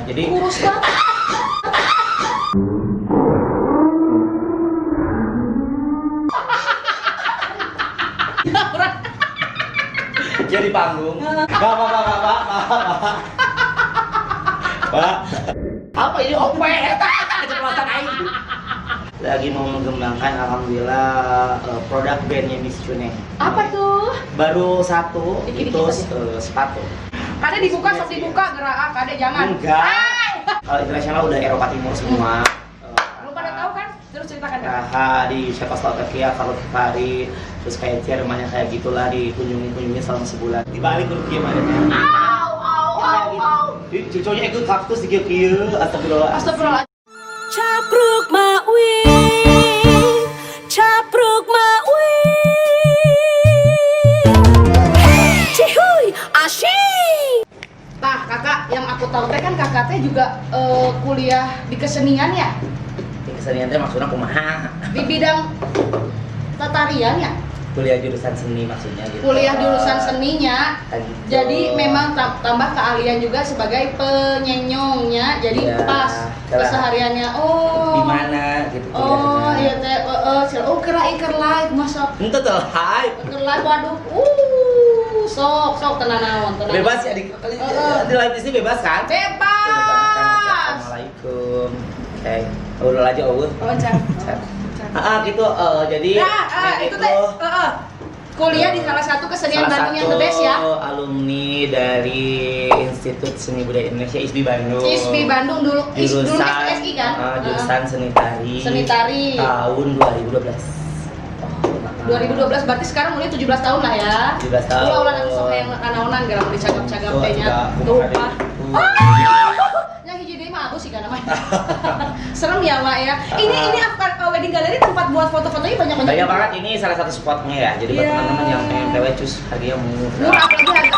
Jadi kurus banget. jadi panggung. Pak. Apa ini opet? Keceplosan aing. Lagi mau mengembangkan alhamdulillah produk brandnya Miss Cuneng. Apa tuh? Baru satu Dikit-dikit itu aja. sepatu. Kade dibuka, sok dibuka, gerak, kade jangan. Enggak. Kalau internasional udah Eropa Timur semua. Lu pada tahu kan? Terus ceritakan ya. Raha di Czechoslovakia, Karlovy Vary, terus kayak Jerman yang kayak gitulah dikunjungi selama sebulan. Dibalik dulu gimana? Au. Cucunya ikut kaktus di kieu, astagfirullah. Astagfirullah. Capruk Makwi, Capruk Makwi, Cihuy, asyik. Nah, kakak yang aku tahu teh kan kakak teh juga kuliah di kesenian ya, Di kesenian teh maksudnya kumaha? di bidang tarian ya, Kuliah jurusan seni maksudnya gitu. kuliah jurusan seninya. Gitu. Jadi memang tambah keahlian juga sebagai penyenyongnya. Jadi Iya, pas celah. kesehariannya Di mana gitu oh kuliahnya. iya teh keur live masuk Ente tuh hype. keur live waduh sok tenan naon tenan. Bebas ya di live di sini bebas kan? Bebas. Assalamualaikum. Oke. Udah aja eueuh. Wawancara. Gitu jadi Nah, itu teh kuliah di salah satu kesenian Bandung yang the best ya. Alumni dari Institut Seni Budaya Indonesia ISBI Bandung. ISBI Bandung dulu Jurusan SSI kan? jurusan seni tari. Seni tari. Tahun 2012. 2012 berarti sekarang mulai 17 tahun lah ya. 17 tahun. Ulah yang sok yang kanaonan gerak dicagap-cagap teh nya. Tuh Pak. Yang hiji deui mah aku sih kana mah. Serem ya, Pak ya. Ini apa wedding gallery tempat buat foto-fotonya banyak-banyak. Banyak banget, ini salah satu spotnya ya. Jadi buat Iya. teman-teman yang pengen PW cus harganya Murah murah. apalagi harga.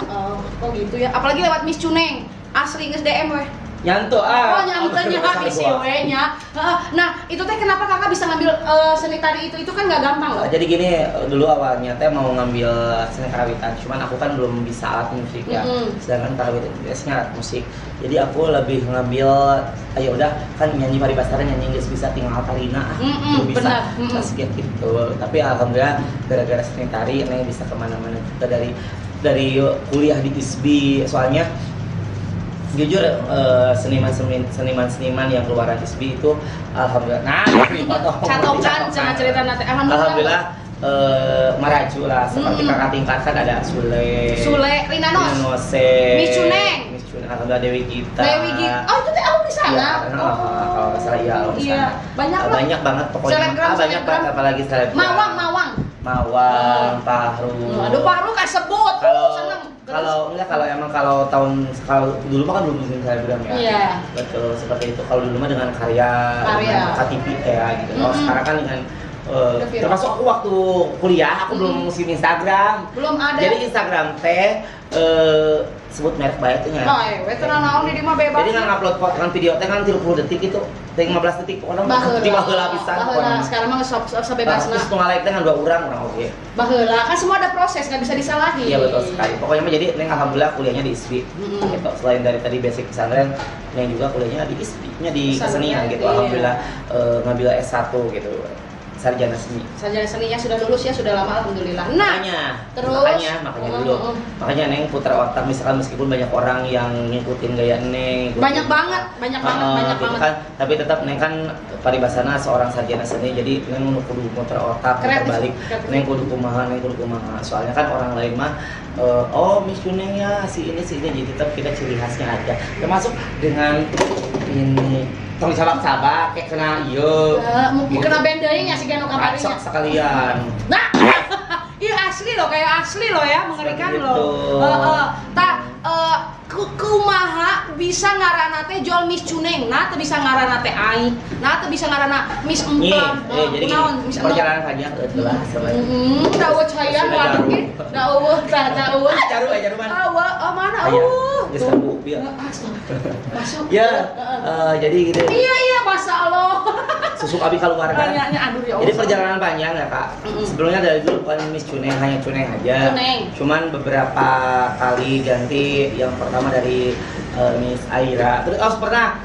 Oh gitu ya. Apalagi lewat Miss Cuneng. Asli geus DM weh. Nyanto Oh nyantanya misi we-nya. Nah, itu teh kenapa kakak bisa ngambil seni tari itu kan nggak gampang loh. Jadi gini, dulu awalnya teh mau ngambil seni karawitan, cuman aku kan belum bisa alat musik ya. Sedangkan karawitan biasanya alat musik. Jadi aku lebih ngambil, ayo udah kan nyanyi paribasara nyanyi nggak bisa tinggal tarina, belum bisa basket gitu. Tapi alhamdulillah gara-gara seni tari, neng bisa kemana-mana kita dari kuliah di ISBI, soalnya jujur seniman-seniman yang keluar dari ISBI itu alhamdulillah Catokan jangan cerita nanti. Alhamdulillah maraju lah seperti kakak tingkat kan ada Sule, Rina Nose, Miss Cuneng, alhamdulillah Dewi Gita. Oh itu teh alumni sana. Kalau nggak salah iya alumni Iya, sana. Banyak banget pokoknya. Selebgram, Banyak banget apalagi selebgram. Mawang, Pahru. Aduh Pahru kan sebut. Seneng. Kalau dulu mah kan belum bikin selebgram ya. Iya. Betul seperti itu. Kalau dulu mah dengan karya. Dengan KTP ya gitu. Kalau sekarang kan dengan termasuk aku waktu kuliah aku belum ngurusin Instagram. Belum ada. Jadi Instagram teh sebut merek bae teh nya. Veteran naon di mah bebas. Jadi nggak upload foto kan video teh kan 30 detik itu, teh 15 detik pokoknya baheula pisan pokoknya. Sekarang mah sebebasna. Terus pengalih teh kan 2 orang oke. Baheula kan semua ada proses, nggak bisa disalahin. Iya betul sekali. Pokoknya mah jadi neng alhamdulillah kuliahnya di ISBI. Gitu. Selain dari tadi basic pesantren, neng juga kuliahnya di ISBI-nya di kesenian gitu. Alhamdulillah ngambil S1 gitu. Sarjana seni. Sarjana seninya sudah lulus ya, sudah lama alhamdulillah. Nah, makanya dulu. Makanya neng putar otak misalkan meskipun banyak orang yang ngikutin gaya neng. Banyak banget. Kan, tapi tetap neng kan paribasana seorang sarjana seni, jadi neng kudu putar otak, putar balik. Neng kudu kumaha. Soalnya kan orang lain mah Miss Cuneng ya si ini jadi tetap kita ciri khasnya aja. Termasuk dengan ini tong sabak kayak kena iyo kena bendering ya si Gano kamarinya acok sekalian. Nah iya asli loh, kayak asli loh ya, mengerikan loh. Kumaha bisa ngaranna teh jual Miss Cuneng, nah teu bisa ngaranna teh Ai, nah teu bisa ngaranna Miss Emplang. Jadi perjalanan panjang itulah sebenarnya. Dawa caya waduh ge, dawa Jaru man. Mana Geus kambuh bieu. Masuk. Ya, jadi gitu. Iya, Masya Allah. Susuk abi keluar kan. Aduh ya Allah. Jadi perjalanan panjang ya Kak. Sebelumnya dari dulu bukan Miss Cuneng, hanya Cuneng aja. Cuman beberapa kali ganti. Yang pertama dari Miss Aira. Terus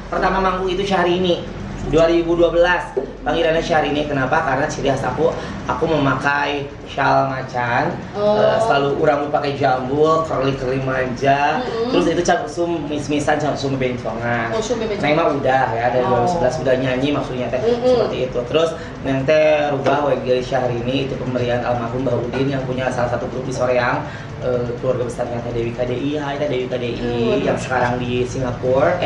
pertama manggung itu Syahrini 2012. Panggilannya Syahrini, kenapa? Karena ciri khas aku memakai shawl macan, selalu urang pakai jambul, curly manja. Terus itu sum mis-misan sum bencongan. Neng mah udah ya dari 2011 udah nyanyi maksudnya teh seperti itu. Terus neng teh rubah wegel Syahrini itu pemberian almarhum Bahudin yang punya salah satu grup di Soreang, keluarga besarnya Teh Dewi KDI. Hai Teh Dewi KDI yang sekarang di Singapura.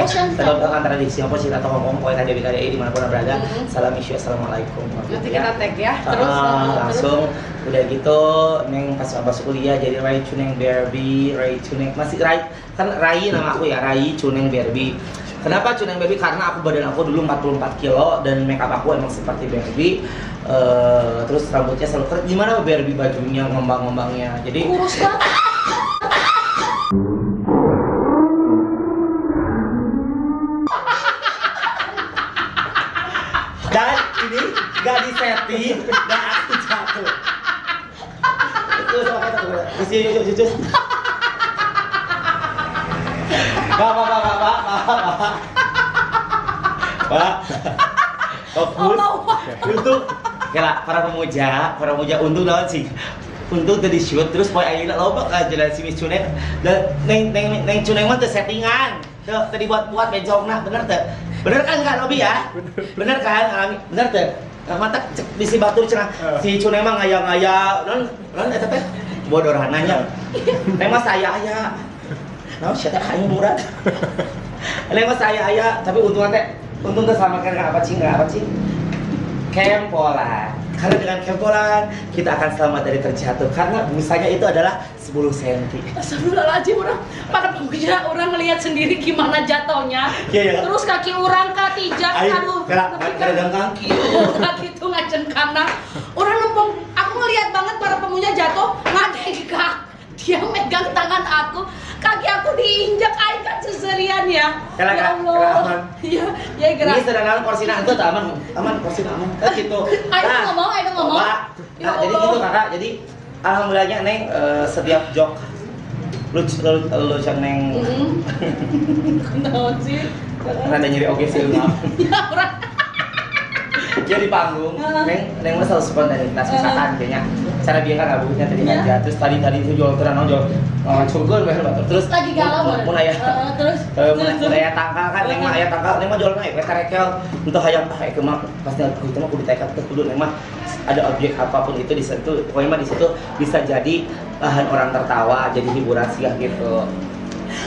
Antara di Singapura sih atau Hong Kong, pokoknya Teh Dewi KDI dimanapun berada. Salam isyu, assalamualaikum. Nanti kita tag ya. Terus langsung udah gitu neng pas masuk kuliah jadi Rai Cuneng Barbie, Rai Cuneng masih Rai kan Rai nama aku ya, Rai Cuneng Barbie. Kenapa Cuneng Barbie? Karena badan aku dulu 44 kilo dan makeup aku emang seperti Barbie. Terus rambutnya selalu keren. Gimana Barbie bajunya ngembang-ngembangnya. Jadi kurus banget. dan ini gak disetting dan aku jatuh. Itu sama kita tuh. Jujur. Pak. Fokus. Untuk kira para pemuja untuk naon sih? Untuk tadi shoot terus poe ayeuna loba ka jalan si Miss Cuneng dan neng Cuneng mah teu settingan. Tadi buat bejongna bener teu? Bener kan enggak Robi ya? Bener kan alami? Bener teu? Mantap di si batur cenah si Cuneng mah ngaya-ngaya non eta teh bodoh nanya. Neng mah saya aya. Naon sia teh hayang murad. Neng mah saya aya tapi untung teh samakan apa cing? Kempolan. Karena dengan kempolan kita akan selamat dari terjatuh karena busanya itu adalah 10 cm. Astagfirullahaladzim, orang pada pemuja orang ngelihat sendiri gimana jatuhnya. Iya. Terus kaki orang katijak, aduh. Kadang kaki. Kaki itu ngacen kanan. Orang numpang, aku ngelihat banget para pemuja jatuh ngadeg kak. Dia megang tangan aku, kaki aku diinjak, aing kan seserian ya. Ya Allah. Iya, ya gerak. Ini sedang porsina itu aman porsina aman. Kan gitu. Aing ngomong. Nah, jadi gitu kakak. Jadi alhamdulillahnya Neng setiap jok lucu Neng. Kenapa sih? Rada nyeri oke sih lu. Ya orang. Dia di panggung, Neng mah selalu spontanitas misalkan kayaknya cara dia kan abunya tadi aja, terus tadi itu jual curgon terus lagi galau mun aya terus mun aya tangkal kan Neng mah aya tangkal Neng mah jual naik rekel untuk hayang ke mah pasti itu mah kudu tekad kudu Neng mah ada objek apapun itu di situ pokoknya mah di situ bisa jadi bahan orang tertawa jadi hiburan sih gitu.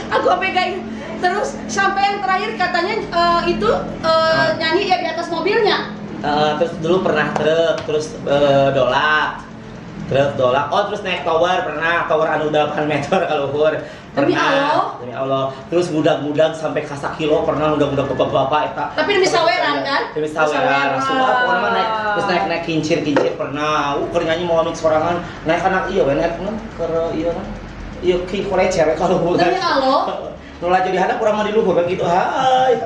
Aku pegang terus sampai yang terakhir katanya itu nyanyi ya di atas mobilnya. Terus dulu pernah truk, terus dolak, terus naik tower pernah, tower anu 8 meter kalau luhur pernah, demi Allah, terus budak sampai kasak kilo pernah, budak bapak-bapak eta. Tapi demi saweran kan? Demi saweran, langsung pokoknya naik, terus naik kincir pernah, keur nyanyi mau mix sorangan, naik anak iya, naik keur iya kan, iya ki cewek kalau luhur. Demi Allah. Nula jadi anak kurang mau di luhur kan gitu, hai.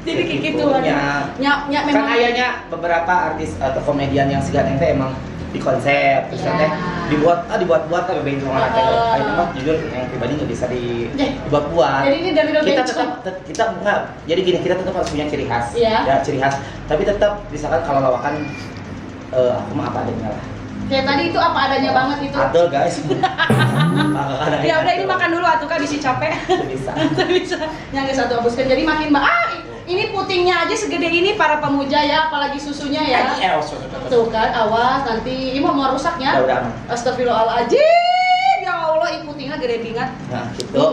Jadi kayak gitu ya kan ayahnya beberapa artis atau komedian yang segan teh emang di konsep terus teh dibuat tapi bencongan teh ayeuna mah jujur yang pribadi nggak bisa dibuat-buat. Jadi ini dari kita enggak jadi gini kita tetap harus punya ciri khas ya ciri khas tapi tetap misalkan kalau lawakan aku mah apa adanya lah. Kayak tadi itu apa adanya banget itu. Ada guys. Ya udah ini makan dulu atuh Kak bisi capek. Bisa. Yang ke satu habiskan jadi makin ini putingnya aja segede ini para pemuja ya, apalagi susunya ya. Tuh kan, awas nanti ini mau rusaknya. Astagfirullahaladzim. Ya Allah, ini putingnya gede banget. Nah, gitu.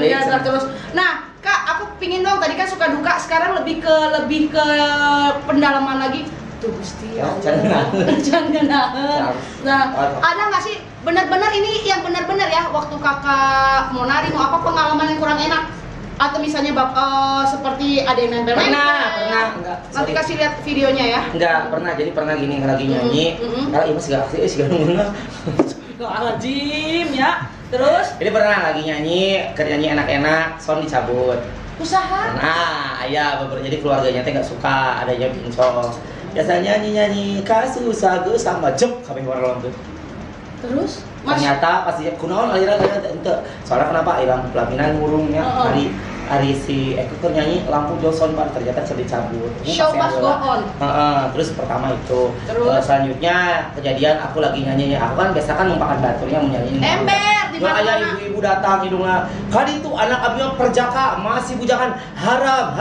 Ya, terus. Nah, Kak, aku pingin dong tadi kan suka duka, sekarang lebih ke pendalaman lagi. Tuh Gusti ya Allah. Jangan. Nah, ada nggak sih benar-benar ini yang benar-benar ya waktu Kakak mau nari mau apa pengalaman yang kurang enak? Atau misalnya seperti ada yang nempel pernah enggak nanti kasih lihat videonya ya enggak pernah jadi pernah gini lagi nyanyi kalau ini segala ngomongnya Alajim ya terus ini pernah lagi nyanyi enak-enak sound dicabut usaha nah ya beberapa jadi keluarganya teh nggak suka adanya pincong biasanya nyanyi kasus sagu sama jep kami warna tuh terus ternyata pasti kunaon aliran ente soalnya kenapa ilang pelaminan murungnya hari Ari si Eko keur nyanyi lampu Johnson bar ternyata cerita cabut. Show must go on. Terus pertama itu. Terus? Selanjutnya kejadian aku lagi nyanyi. Aku kan biasa kan numpakan baturnya mau nyanyi. Ember di Gak mana? ada ibu-ibu datang hidungnya. Kali itu anak abdi mah perjaka masih bujangan harap.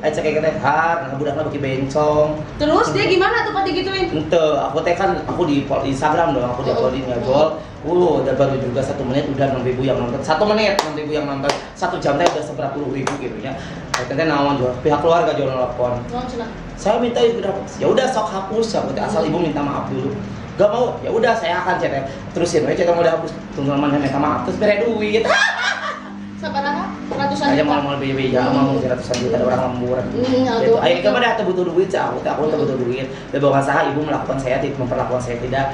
Cek teh har, nah budakna beki bencong. Terus dia gimana tuh pas digituin? Ente, aku teh kan aku di Instagram dong, aku di uploadin ngajol. Udah baru juga 1 menit udah 6.000 yang nonton. 1 menit 6.000 yang nonton. 1 jam teh udah 100.000 gitu ya. Teh naon jual pihak keluarga jual nelpon. Saya minta ibu berapa? Ya udah sok hapus, aku teh asal ibu minta maaf dulu. Gak mau, ya udah saya akan chat terusin aja mau dihapus. Tunggu mana minta maaf terus beri duit. Sabaraha? Ratusan Aja juta. mau beli ya mau ratusan juta ada orang lembur. Gitu. Ayo kamu dah butuh duit cah, aku butuh duit. Bahwa saha ibu melakukan saya memperlakukan saya tidak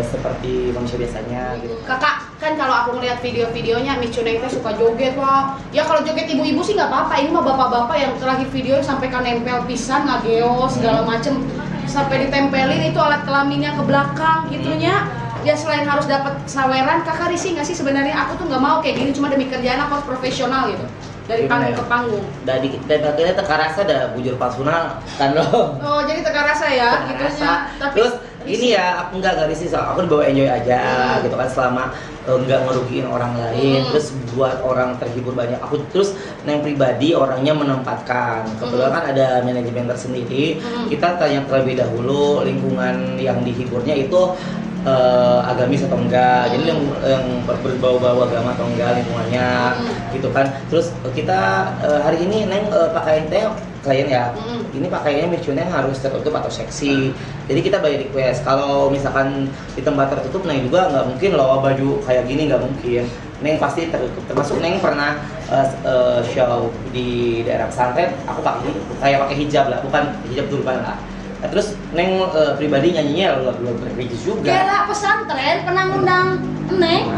seperti manusia biasanya gitu. Kakak, kan kalau aku ngeliat video-videonya Miss Cuneng teh suka joget wah. Ya kalau joget ibu-ibu sih nggak apa-apa. Ini mah bapak-bapak yang terakhir video sampai kan nempel pisan, ngageo segala macem sampai ditempelin itu alat kelaminnya ke belakang gitunya. Ya selain harus dapat saweran, kakak risih nggak sih sebenarnya? Aku tuh nggak mau kayak gini cuma demi kerjaan aku harus profesional gitu. Dari panggung ke panggung. Dan akhirnya teka rasa ada bujur palsuna kan loh. Oh jadi teka rasa ya, Teka gitunya. rasa. Tapi Terus ini ya aku nggak risih soal aku dibawa enjoy aja gitu kan selama nggak ngerugiin orang lain. Terus buat orang terhibur banyak. Aku terus yang pribadi orangnya menempatkan. Kebetulan kan ada manajemen tersendiri. Kita tanya terlebih dahulu lingkungan yang dihiburnya itu agamis atau enggak, jadi yang berbau-bau agama atau enggak lingkungannya gitu kan. Terus kita hari ini Neng pakaian teh klien ya, ini pakaiannya Miss Cuneng harus tertutup atau seksi, jadi kita by request. Kalau misalkan di tempat tertutup Neng juga nggak mungkin loh baju kayak gini, nggak mungkin. Neng pasti tertutup, termasuk Neng pernah show di daerah pesantren, aku pakai hijab lah, bukan hijab turban lah. Nah, terus Neng pribadi nyanyinya lagu religius juga. Gela pesantren pernah ngundang Neng.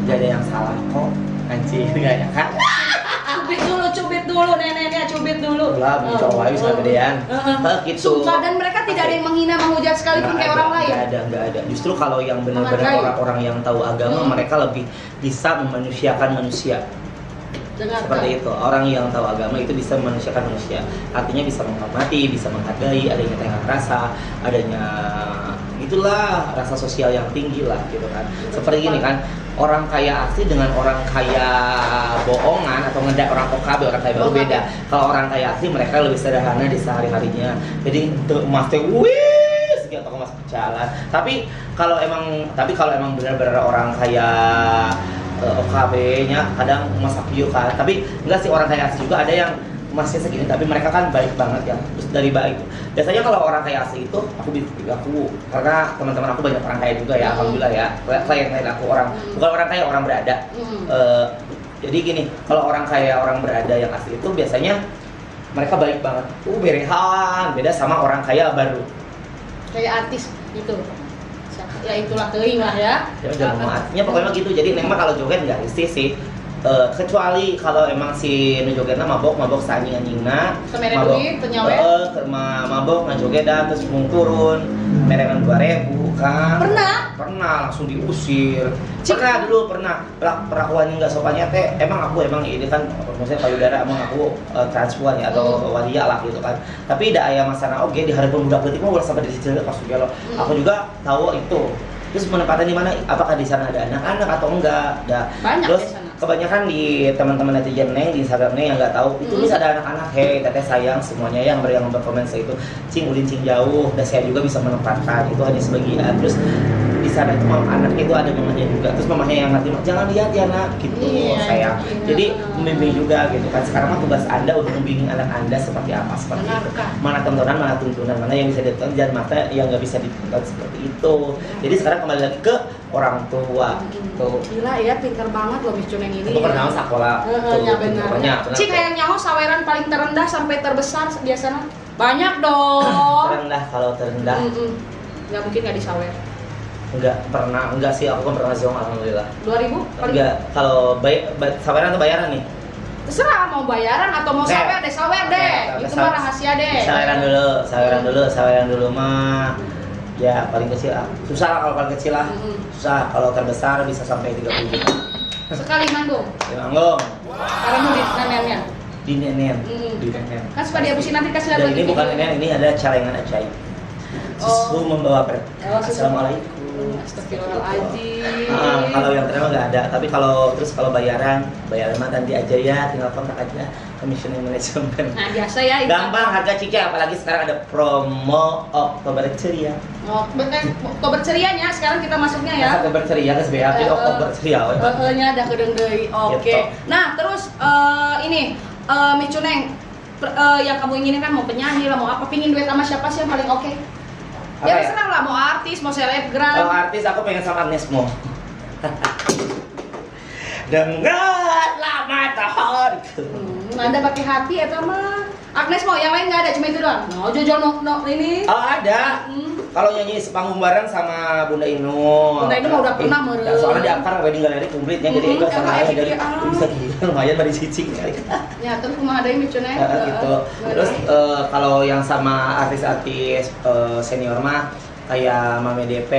Gak ada yang salah kok, anjing gak ya kan? Cubit dulu neneknya, cubit dulu. Lah, cowok aja sama gedean. Gitu. Sumpah, dan mereka tidak ada yang menghina, menghujat sekalipun kayak orang lain. Nggak ada. Justru kalau yang benar-benar orang-orang yang tahu agama, mereka lebih bisa memanusiakan manusia. Seperti itu, orang yang tahu agama itu bisa memanusiakan manusia. Artinya bisa menghormati, bisa menghargai, adanya tengah rasa, adanya itulah rasa sosial yang tinggi lah gitu kan. Seperti gini kan, orang kaya asli dengan orang kaya bohongan atau ngedak orang OKB, orang kaya baru beda. Kalau orang kaya asli mereka lebih sederhana di sehari-harinya. Jadi emas teh wis gitu emas jalan. Tapi kalau emang benar-benar orang kaya OKB-nya kadang masak view kan, tapi enggak sih, orang kaya asli juga ada yang masih segini tapi mereka kan baik banget ya. Terus dari baik biasanya kalau orang kaya asli itu aku karena teman-teman aku banyak orang kaya juga ya, alhamdulillah ya, klien aku bukan orang kaya, orang berada. Jadi gini, kalau orang kaya orang berada yang asli itu biasanya mereka baik banget, berehan, beda sama orang kaya baru kayak artis gitu. Ya itulah teuing lah ya. Ya udah artinya pokoknya gitu. Jadi Neng mah kalau joget nggak risih sih. Kecuali kalau emang si nu jogetna mabok anjing-anjingna semere duit penyawer mabok ngajoget dan terus turun merengan 2.000 kan. Pernah langsung diusir. Pernah perlakuannya nggak sopannya teh. Emang ini kan maksudnya payudara, emang aku transpuan ya atau walia lah gitu kan. Tapi da aya masana oge di hareupeun budak leutik mah ulah sampai di situ pas gelo. Aku juga tahu itu. Terus penempatan di mana? Apakah di sana ada anak-anak atau enggak? Banyak terus di sana. Kebanyakan di teman-teman netizen Neng di Instagram Neng yang nggak tahu itu bisa ada anak-anak. Hei, teteh sayang semuanya yang berkomen itu cing ulin cing jauh, dan saya juga bisa menempatkan itu hanya sebagian. Terus di sana itu anaknya itu ada mamanya juga, terus mamanya yang ngerti jangan lihat ya nak gitu sayang. Jadi membimbing juga gitu kan. Sekarang mah tugas Anda untuk membimbing anak Anda seperti apa, seperti itu. Mana tontonan, mana tuntunan, mana yang bisa ditonton dan mata yang nggak bisa ditonton seperti itu. Jadi sekarang kembali lagi ke orang tua. Tuh. Gila ya, pintar banget loh Miss Cuneng ini. Aku pernah sekolah. Ya benar. Cik kayak nyaho saweran paling terendah sampai terbesar biasanya banyak dong. Terendah, kalau terendah. Nggak mungkin nggak disawer. Enggak sih, aku kan pernah zong alhamdulillah. 2.000? Enggak, kalau saweran atau bayaran nih? Terserah mau bayaran atau mau sawer deh. Itu mah rahasia deh. Saweran dulu mah. Ya paling kecil lah. Susah lah kalau paling kecil lah. Susah, kalau terbesar bisa sampai 30 juta. Sekali manggung. Di manggung. Karena mau di nenennya. Di nenen. Mm-mm. Di nenen. Kan suka dihabisin nanti kasih lihat Dan lagi. ini bukan nenen, ini ada celengan ajaib. Susu membawa berkah. Oh, susu. Assalamualaikum. Astagfirullahaladzim. Kalau yang terima nggak ada, tapi kalau bayaran mah nanti aja ya, tinggal kontak aja commissioning management. Nah biasa ya. Gampang, harga cicil, apalagi sekarang ada promo Oktober Ceria. Oh, Oktober cerianya sekarang kita masuknya ya. Oktober Ceria ke SBA, jadi Oktober Ceria. Nya ada kedeng deui. Oke. Gitu. Nah, terus ini Micuneng yang kamu inginin kan mau penyanyi lah, mau apa? Pingin duet sama siapa sih yang paling oke? Apa Ya ya? terserah lah, mau artis, mau selebgram. Kalau artis aku pengen sama Agnes Mo. Dengarlah matahari. Ada pakai hati atau mah? Agnes mau, yang lain nggak ada, cuma itu doang. No, Jojo no ini. Oh ada. Kalau nyanyi sepanggung bareng sama Bunda Inul. Bunda Inul udah pernah meureun. Ya, soalnya di Akar wedding gallery komplitnya, jadi itu sama kayak dari gitu, bisa gila lumayan dari cicing kali. Ya terus kumaha deui Micuneng? Gitu. Terus kalau yang sama artis-artis senior mah kayak Mame DP.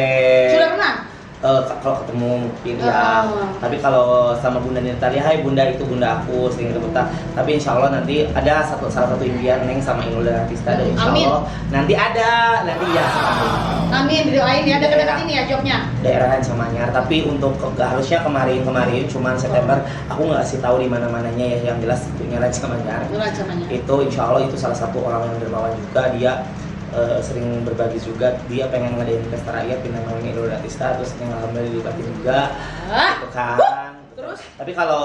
Sudah pernah? Kalau ketemu mungkin ya. Tapi kalau sama Bunda Natalia, hai Bunda, itu Bunda aku sering ketemu. Tapi insya Allah nanti ada salah satu impian Neng sama Inul dan Artista, dan insya Allah nanti ada ya sama. Amin, didoain ya, dekat-dekat ini ya jobnya. Daerah Manyar, tapi untuk harusnya kemarin cuman September aku nggak kasih tahu di mana-mananya ya, yang jelas tentunya Raja Manyar. Itu insya Allah itu salah satu orang yang dermawan juga, dia sering berbagi juga, dia pengen ngadain pesta rakyat pindah namanya Inul Artista, terus yang alhamdulillah dilibatin juga gitu kan. Terus? Tapi kalau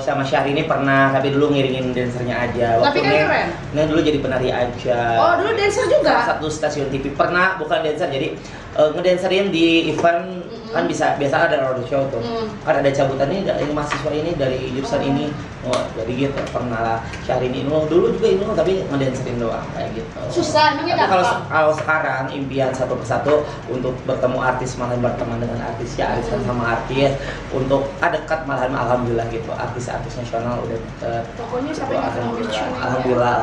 sama Syahrini pernah, tapi dulu ngiringin dancernya aja. Tapi kan keren. Nah dulu jadi penari aja. Oh dulu dancer juga? Satu stasiun TV pernah, bukan dancer, jadi ngedancerin di event kan bisa, biasa ada roadshow tuh. Kan ada cabutan ini dari mahasiswa ini, dari jurusan ini. Oh, jadi gitu pernah lah. Syahrini Inul dulu juga Inul, tapi ngedancerin doang kayak gitu. Susah, emangnya tapi gampang? kalau sekarang impian satu persatu untuk bertemu artis, malah berteman dengan artis ya, arisan sama artis, untuk dekat malahan alhamdulillah gitu, artis-artis nasional udah deket. Pokoknya siapa yang ketemu Micuneng? Alhamdulillah.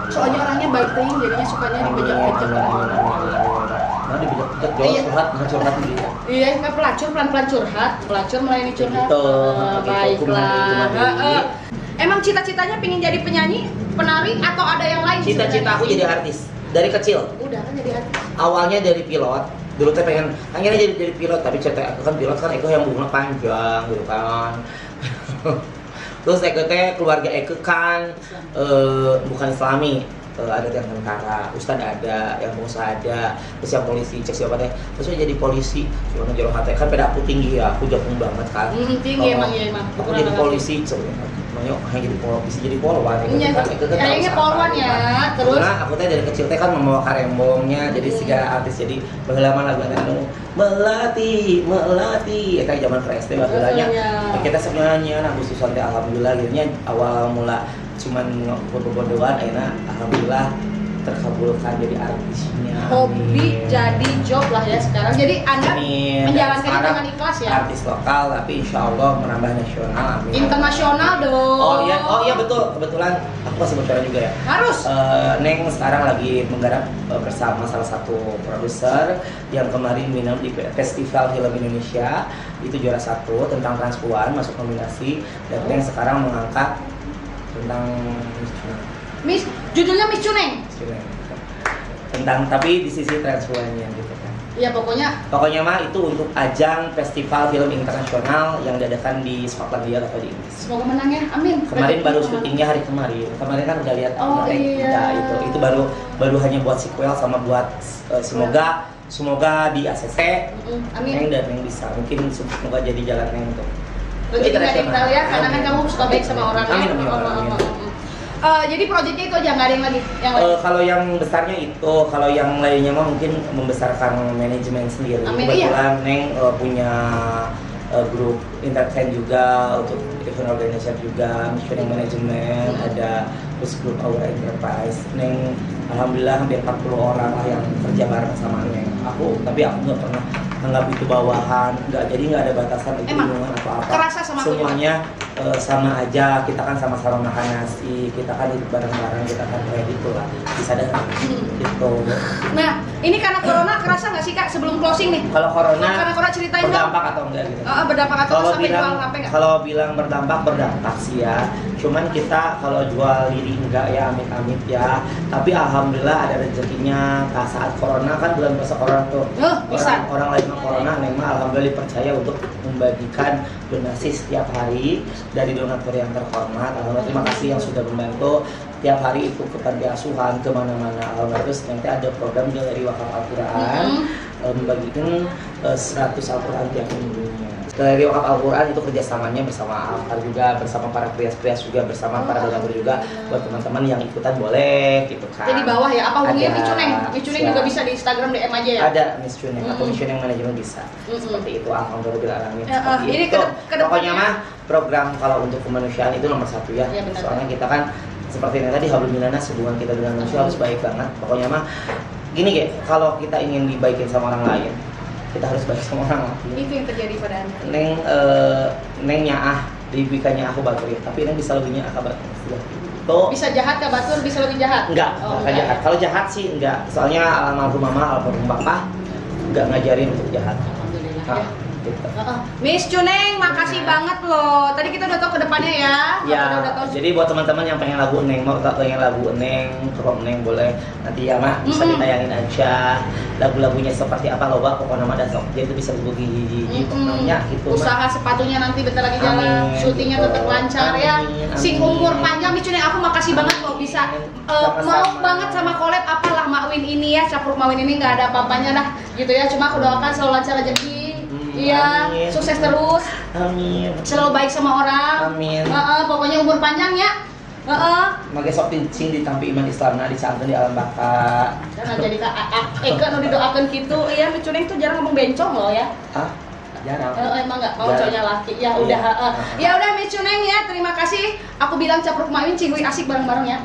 Soalnya orangnya baik ting, jadinya sukanya dibejak-bejak. Nah dibejak-bejak jauh curhat dia. Iya, kan pelacur, pelan-pelan curhat, pelacur melayani curhat. Gitu. Baiklah. Emang cita-citanya pengen jadi penyanyi, penari, atau ada yang lain? Cita-cita aku jadi artis dari kecil. Udah kan jadi artis. Awalnya dari pilot. Dulu teh pengen akhirnya jadi pilot, tapi cita aku kan pilot kan Eko yang bunga panjang gitu kan. Terus Eko teh keluarga Eko kan bukan Islami. Ada yang tentara, ustad ada, yang pengusaha ada, terus yang polisi, cek siapa teh, terus saya jadi polisi, cuma ngejalan hati, kan beda aku tinggi ya, aku jagung banget kan. Tinggi emang ya emang. Aku jadi polisi, makanya hanya jadi polisi, jadi polwan. Kayaknya polwan ya, terus. Nah, aku teh dari kecil teh kan membawa karembongnya, jadi segala artis, jadi pengalaman lagu anu melatih, kayak zaman SD bahasanya. Kita sebenarnya Agustusan teh alhamdulillah, akhirnya awal mula cuman bodoh-bodohan, akhirnya alhamdulillah terkabulkan jadi artisnya. Hobi jadi job lah ya sekarang. Jadi Anda menjalankan dengan ikhlas ya. Artis lokal tapi insya Allah menambah nasional. Amin. Internasional dong. Oh iya betul, kebetulan aku masih bocoran juga ya. Harus. Neng sekarang lagi menggarap bersama salah satu produser yang kemarin minum di Festival Film Indonesia, itu juara 1 tentang transpuan, masuk nominasi, dan Neng sekarang mengangkat tentang judulnya Micuneng. Tentang tapi di sisi transpuannya gitu kan. Iya pokoknya mah itu untuk ajang festival film internasional yang diadakan di Skotlandia atau di Inggris. Semoga menang ya, amin. Kemarin baru syutingnya hari kemarin kan udah lihat. Iya. Itu baru hanya buat sequel sama buat semoga di ACC. Amin. Neng dan Neng bisa, mungkin semoga jadi jalan Neng untuk rezeki nggak detail ya, karena kan kamu suka baik sama orang. Amin. Jadi proyeknya itu aja, nggak ada yang lagi? Kalau yang besarnya itu, kalau yang lainnya mah mungkin membesarkan manajemen sendiri. Kebetulan Neng punya grup entertain juga, untuk event organizer juga, missioning management, ada terus grup Aura Enterprise. Neng alhamdulillah hampir 40 orang lah yang kerja bareng sama Neng. Tapi aku nggak pernah anggap itu bawahan, jadi nggak ada batasan itu Emang? lingkungan atau apa. Kerasa sama aku semuanya sama aja, kita kan sama-sama makan nasi, kita kan hidup bareng-bareng, kita kan kayak gitu lah, bisa dan gitu. Nah, ini karena corona kerasa nggak sih Kak sebelum closing nih? Kalau corona Karena corona ceritain dong. berdampak atau enggak gitu? Berdampak atau Kalau sampai bilang jual HP nggak? kalau bilang berdampak sih ya. Cuman kita kalau jual diri enggak ya, amit-amit ya. Tapi alhamdulillah ada rezekinya. Nah, saat corona kan bulan puasa corona tuh. Bisa. Orang lain mah corona, Neng mah alhamdulillah dipercaya untuk membagikan donasi setiap hari dari donatur yang terhormat. Alhamdulillah terima kasih yang sudah membantu. Tiap hari itu ke panti asuhan kemana-mana. Alhamdulillah terus nanti ada program juga dari Wakaf Al-Quran membagikan 100 Al-Quran tiap minggunya. Dari Wakaf Al-Quran itu kerjasamanya bersama Alfar juga, bersama para krias-krias juga, bersama para donatur juga. Buat teman-teman yang ikutan boleh gitu kan. Jadi di bawah ya, apa hubungannya Ada, Micuneng? Micuneng juga bisa di Instagram DM aja ya? Ada Miss Cuneng atau Miss Cuneng manajemen bisa. Seperti itu, alhamdulillah alamin. Seperti ini itu. kedepannya- Pokoknya mah program kalau untuk kemanusiaan itu nomor 1 ya. Iya, benar. Soalnya kita kan seperti yang tadi hablum minanas, hubungan kita dengan manusia harus baik banget. Pokoknya mah gini Ge, kalau kita ingin dibaikin sama orang lain, kita harus baik sama orang lain. Itu yang terjadi pada Anda. Neng nyaah, dibikanya aku batur ya, tapi Neng bisa lebih nyaah batur. Tuh. Bisa jahat Kak Batur, bisa lebih jahat? Enggak, Oh, enggak jahat. Kalau jahat sih enggak. Soalnya almarhum mama, almarhum papa enggak ngajarin untuk jahat. Alhamdulillah Nah, ya. gitu. Miss Cuneng, makasih banget loh. Tadi kita udah tahu ke depannya ya. Ya, Kita udah tahu. jadi buat teman-teman yang pengen lagu Neng, mau pengen lagu Neng, kalau Neng boleh nanti ya Mak bisa ditayangin aja. Lagu-lagunya seperti apa loba pokoknya mah ada sok. Jadi itu bisa berbagi hiji pokoknya gitu Mak. Usaha sepatunya nanti bentar lagi jalan, Amin, syutingnya gitu. tetap lancar ya. Amin, Sing amin. umur panjang Miss Cuneng, aku makasih banget loh bisa Sama-sama. mau banget sama collab apalah Makwin ini ya, Capruk Mawin ini nggak ada apa-apanya dah gitu ya. Cuma aku doakan selalu lancar rezeki. Iya, amin. sukses terus. Amin. Selalu baik sama orang. Amin. Pokoknya umur panjang ya. Mage sok sing ditampi iman Islamna dicaangkeun di alam baka. Jangan jadi Eka nu didoakeun kitu. Iya, Micuneng tuh jarang ngomong bencong loh ya. Hah? Jarang. Emang nggak mau Jarang. cowoknya laki. Ya Iya. udah, ya udah Micuneng ya. Terima kasih. Aku bilang Capruk Mawin Cihuy asik bareng-bareng ya.